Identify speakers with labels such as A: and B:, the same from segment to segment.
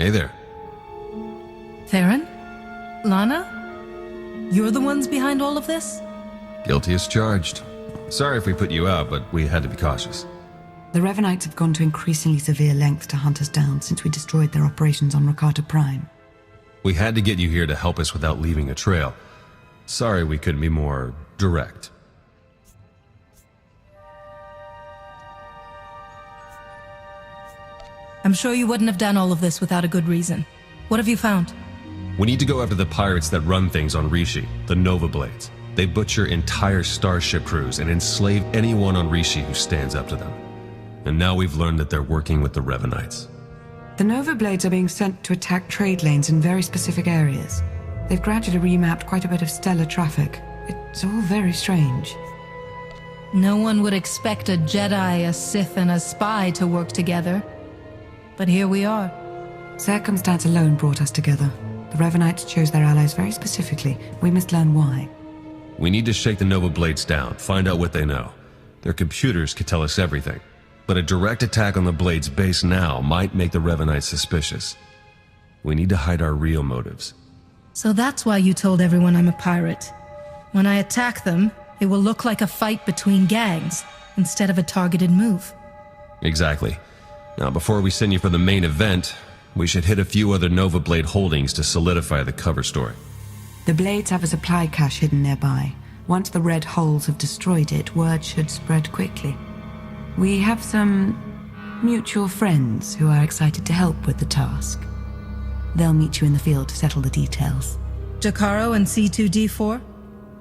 A: Hey there.
B: Theron? Lana? You're the ones behind all of this?
A: Guilty as charged. Sorry if we put you out, but we had to be cautious.
C: The Revanites have gone to increasingly severe lengths to hunt us down since we destroyed their operations on Rakata Prime.
A: We had to get you here to help us without leaving a trail. Sorry we couldn't be more direct.
B: I'm sure you wouldn't have done all of this without a good reason. What have you found?
A: We need to go after the pirates that run things on Rishi, the Nova Blades. They butcher entire starship crews and enslave anyone on Rishi who stands up to them. And now we've learned that they're working with the Revanites.
C: The Nova Blades are being sent to attack trade lanes in very specific areas. They've gradually remapped quite a bit of stellar traffic. It's all very strange.
B: No one would expect a Jedi, a Sith, and a spy to work together. But here we are.
C: Circumstance alone brought us together. The Revanites chose their allies very specifically. We must learn why.
A: We need to shake the Nova Blades down, find out what they know. Their computers could tell us everything. But a direct attack on the Blades base now might make the Revanites suspicious. We need to hide our real motives.
B: So that's why you told everyone I'm a pirate. When I attack them, it will look like a fight between gangs, instead of a targeted move.
A: Exactly. Now, before we send you for the main event, we should hit a few other Nova Blade holdings to solidify the cover story.
C: The Blades have a supply cache hidden nearby. Once the Red Holes have destroyed it, word should spread quickly. We have some mutual friends who are excited to help with the task. They'll meet you in the field to settle the details.
B: Jakaro and C2D4?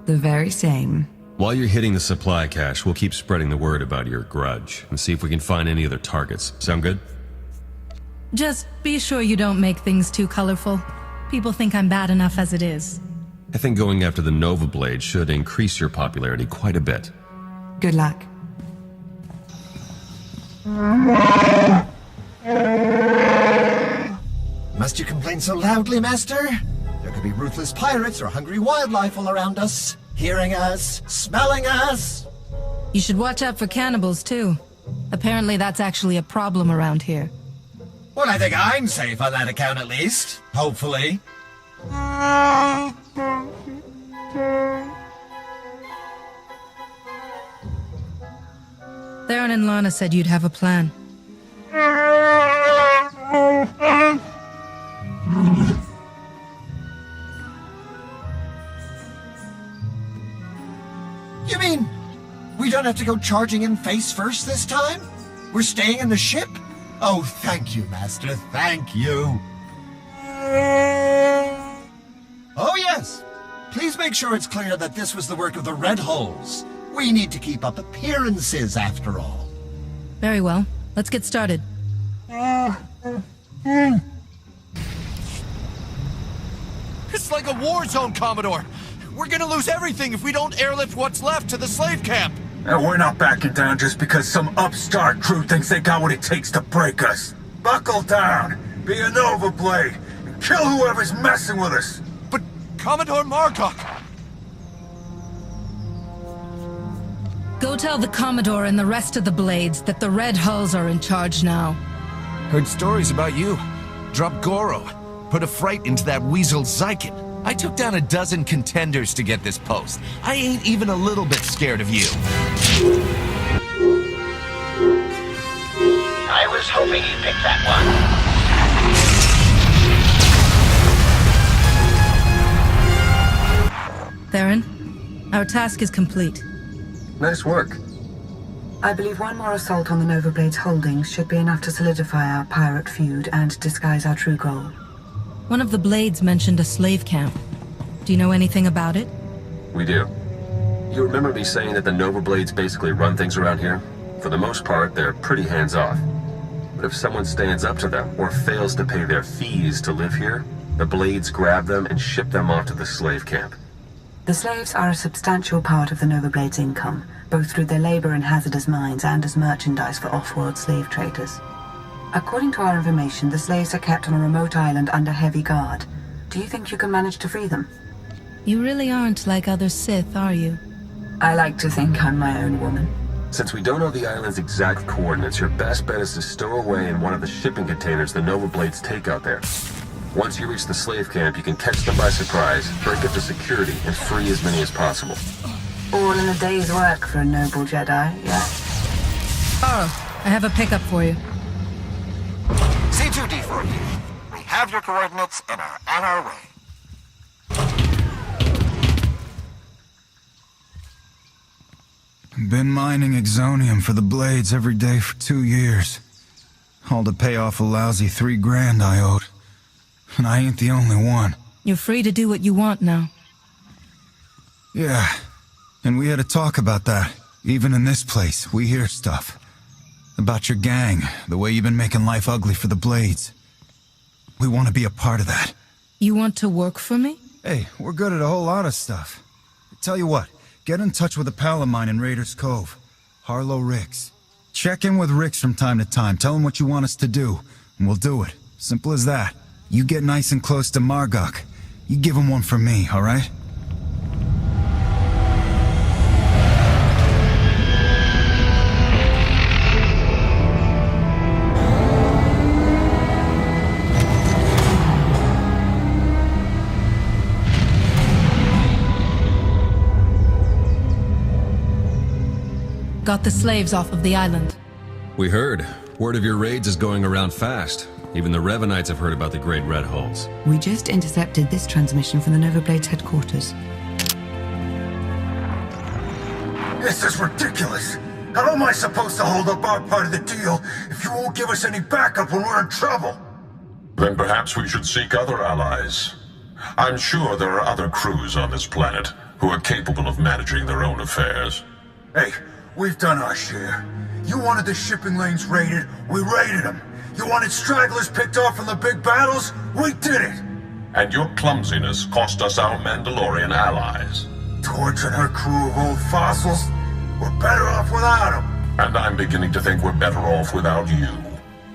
C: The very same.
A: While you're hitting the supply cache, we'll keep spreading the word about your grudge and see if we can find any other targets. Sound good?
B: Just be sure you don't make things too colorful. People think I'm bad enough as it is.
A: I think going after the Nova Blade should increase your popularity quite a bit.
C: Good luck.
D: Must you complain so loudly, Master? There could be ruthless pirates or hungry wildlife all around us, hearing us, smelling us.
B: You should watch out for cannibals, too. Apparently that's actually a problem around here.
D: Well, I think I'm safe on that account at least. Hopefully.
B: Theron and Lana said you'd have a plan.
D: You mean we don't have to go charging in face first this time? We're staying in the ship? Oh, thank you, Master, thank you. Oh, yes. Please make sure it's clear that this was the work of the Red Holes. We need to keep up appearances, after all.
B: Very well. Let's get started.
E: It's like a war zone, Commodore. We're gonna lose everything if we don't airlift what's left to the slave camp.
F: And we're not backing down just because some upstart crew thinks they got what it takes to break us. Buckle down, be a Nova Blade, and kill whoever's messing with us.
E: But Commodore Marcock...
B: Go tell the Commodore and the rest of the Blades that the Red Hulls are in charge now.
E: Heard stories about you. Dropped Goro. Put a fright into that weasel Zykin. I took down a dozen contenders to get this post. I ain't even a little bit scared of you.
G: I was hoping you'd pick that one.
B: Theron, our task is complete.
F: Nice work.
C: I believe one more assault on the Nova Blades holdings should be enough to solidify our pirate feud and disguise our true goal.
B: One of the Blades mentioned a slave camp. Do you know anything about it?
A: We do. You remember me saying that the Nova Blades basically run things around here? For the most part, they're pretty hands-off. But if someone stands up to them or fails to pay their fees to live here, the Blades grab them and ship them off to the slave camp.
C: The slaves are a substantial part of the Nova Blades' income, both through their labor in hazardous mines and as merchandise for off-world slave traders. According to our information, the slaves are kept on a remote island under heavy guard. Do you think you can manage to free them?
B: You really aren't like other Sith, are you?
C: I like to think I'm my own woman.
A: Since we don't know the island's exact coordinates, your best bet is to stow away in one of the shipping containers the Nova Blades take out there. Once you reach the slave camp, you can catch them by surprise, break up the security, and free as many as possible.
C: All in a day's work for a noble Jedi, yeah?
B: Carl, I have a pickup for you.
D: C2D4 here. We have your coordinates and are on our way.
F: Been mining exonium for the blades every day for 2 years. All to pay off a lousy $3 grand I owed. And I ain't the only one.
B: You're free to do what you want now.
F: Yeah, and we had a talk about that. Even in this place, we hear stuff. About your gang, the way you've been making life ugly for the blades. We want to be a part of that.
B: You want to work for me?
F: Hey, we're good at a whole lot of stuff. Tell you what, get in touch with a pal of mine in Raiders Cove. Harlow Ricks. Check in with Ricks from time to time, tell him what you want us to do, and we'll do it. Simple as that. You get nice and close to Margok. You give him one for me, alright?
B: Got the slaves off of the island.
A: We heard. Word of your raids is going around fast. Even the Revanites have heard about the Great Red Hulls.
C: We just intercepted this transmission from the Nova Blades headquarters.
F: This is ridiculous. How am I supposed to hold up our part of the deal if you won't give us any backup when we're in trouble?
H: Then perhaps we should seek other allies. I'm sure there are other crews on this planet who are capable of managing their own affairs.
F: Hey, we've done our share. You wanted the shipping lanes raided, we raided them. You wanted stragglers picked off from the big battles, we did it.
H: And your clumsiness cost us our Mandalorian allies.
F: Torch and her crew of old fossils, we're better off without them.
H: And I'm beginning to think we're better off without you.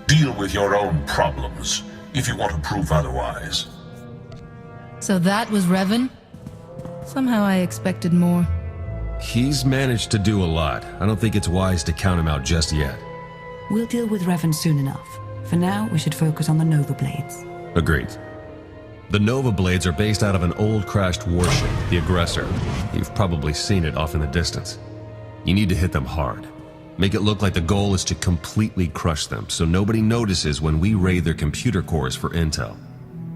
H: Deal with your own problems, if you want to prove otherwise.
B: So that was Revan? Somehow I expected more.
A: He's managed to do a lot. I don't think it's wise to count him out just yet.
C: We'll deal with Revan soon enough. For now, we should focus on the Nova Blades.
A: Agreed. The Nova Blades are based out of an old crashed warship, the Aggressor. You've probably seen it off in the distance. You need to hit them hard. Make it look like the goal is to completely crush them, so nobody notices when we raid their computer cores for intel.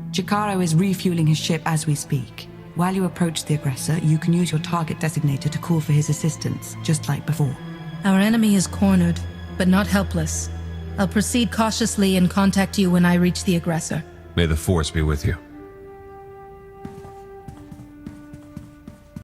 C: Chikaro is refueling his ship as we speak. While you approach the Aggressor, you can use your target designator to call for his assistance, just like before.
B: Our enemy is cornered, but not helpless. I'll proceed cautiously and contact you when I reach the Aggressor.
A: May the Force be with you.